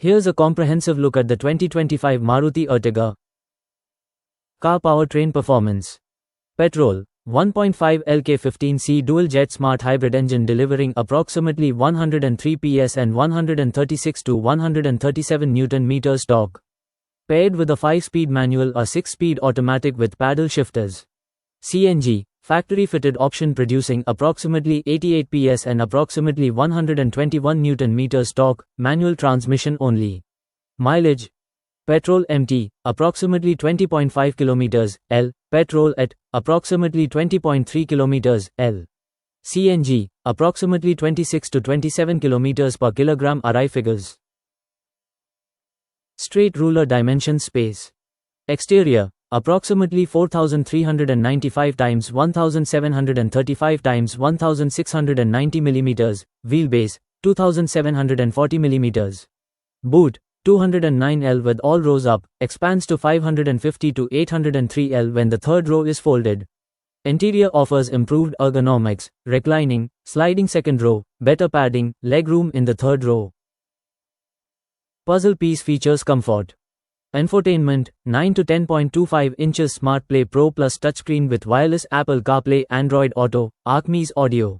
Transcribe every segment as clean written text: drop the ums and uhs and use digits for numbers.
Here's a comprehensive look at the 2025 Maruti Ertiga. Car powertrain performance. Petrol, 1.5 LK15C dual-jet smart hybrid engine delivering approximately 103 PS and 136 to 137 Nm torque. Paired with a 5-speed manual or 6-speed automatic with paddle shifters. CNG, factory-fitted option producing approximately 88 PS and approximately 121 Nm torque, manual transmission only. Mileage. Petrol MT, approximately 20.5 km, L. Petrol at, approximately 20.3 km, L. CNG, approximately 26 to 27 km per kilogram. RI figures. Straight ruler dimension space. Exterior, approximately 4,395 x 1,735 x 1,690 mm, wheelbase, 2,740 mm. Boot, 209L with all rows up, expands to 550 to 803L when the third row is folded. Interior offers improved ergonomics, reclining, sliding second row, better padding, legroom in the third row. Puzzle piece features comfort. Infotainment, 9 to 10.25 inches SmartPlay Pro plus touchscreen with wireless Apple CarPlay, Android Auto, Acme's audio.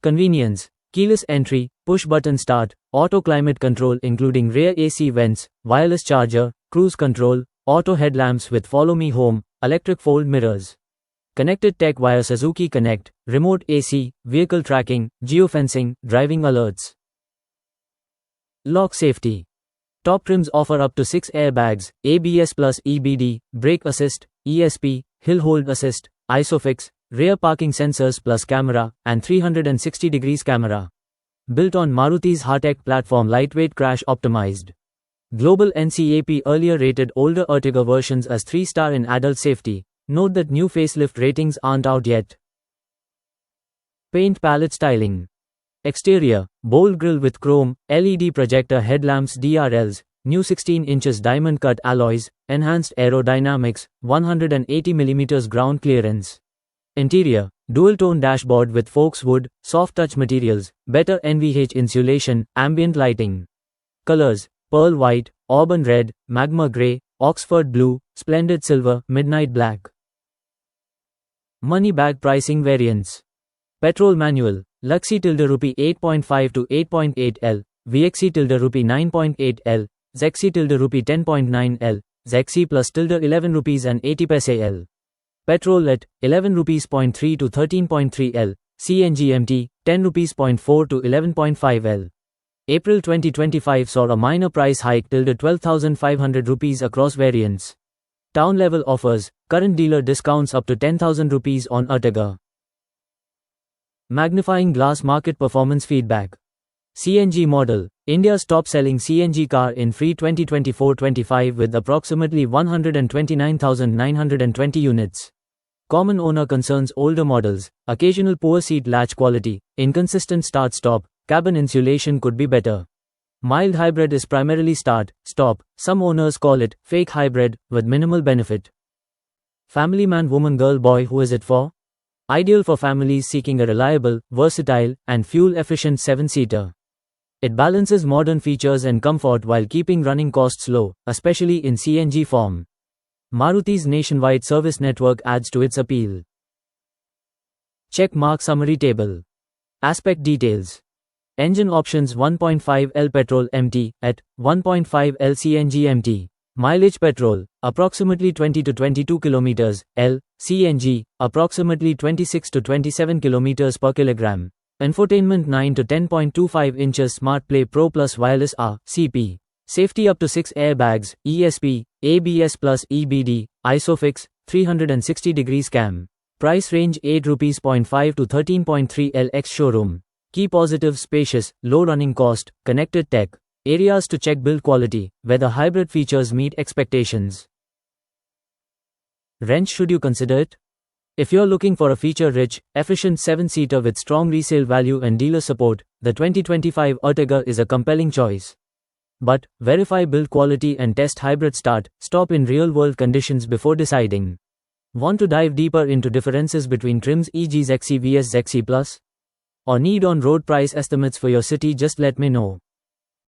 Convenience, keyless entry, push-button start, auto climate control including rear AC vents, wireless charger, cruise control, auto headlamps with Follow Me Home, electric fold mirrors. Connected tech via Suzuki Connect, remote AC, vehicle tracking, geofencing, driving alerts. Lock safety. Top trims offer up to 6 airbags, ABS plus EBD, brake assist, ESP, hill hold assist, ISOFIX, rear parking sensors plus camera, and 360 degrees camera. Built on Maruti's Hartech platform, lightweight, crash optimized. Global NCAP earlier rated older Ertiga versions as 3-star in adult safety. Note that new facelift ratings aren't out yet. Paint palette styling. Exterior, bold grille with chrome, LED projector headlamps DRLs, new 16 inches diamond cut alloys, enhanced aerodynamics, 180 mm ground clearance. Interior, dual-tone dashboard with Fox wood, soft touch materials, better NVH insulation, ambient lighting. Colors, pearl white, auburn red, magma grey, Oxford blue, splendid silver, midnight black. Money bag pricing variants. Petrol manual, Luxy Rupee 8.5 to 8.8 L, VXC Rupee 9.8 L, ZXC Rupee 10.9 L, ZXC plus 11 rupees and 80 paise L. Petrol at 11 rupees 0.3 to 13.3 L, CNG MT 10 rupees 0.4 to 11.5 L. April 2025 saw a minor price hike till 12,500 rupees across variants. Town level offers, current dealer discounts up to 10,000 rupees on Ertiga. Magnifying glass market performance feedback. CNG model, India's top-selling CNG car in free 2024-25 with approximately 129,920 units. Common owner concerns older models, occasional poor seat latch quality, inconsistent start-stop, cabin insulation could be better. Mild hybrid is primarily start-stop, some owners call it fake hybrid, with minimal benefit. Family man, woman, girl, boy, who is it for? Ideal for families seeking a reliable, versatile, and fuel-efficient 7-seater. It balances modern features and comfort while keeping running costs low, especially in CNG form. Maruti's nationwide service network adds to its appeal. Check mark summary table. Aspect details. Engine options 1.5 L petrol MT at 1.5 L CNG MT. Mileage petrol, approximately 20 to 22 km, L, CNG, approximately 26 to 27 km per kilogram. Infotainment 9 to 10.25 inches SmartPlay Pro plus wireless CP. Safety up to 6 airbags, ESP, ABS plus EBD, ISOFIX, 360 degrees cam. Price range 8 rupees 0.5 to 13.3 L ex showroom. Key positives: spacious, low running cost, connected tech. Areas to check: build quality, whether hybrid features meet expectations. Wrench: should you consider it? If you're looking for a feature-rich, efficient 7-seater with strong resale value and dealer support, the 2025 Ertiga is a compelling choice. But, verify build quality and test hybrid start-stop in real-world conditions before deciding. Want to dive deeper into differences between trims, e.g. ZXC vs ZXC Plus? Or need on-road price estimates for your city? Just let me know.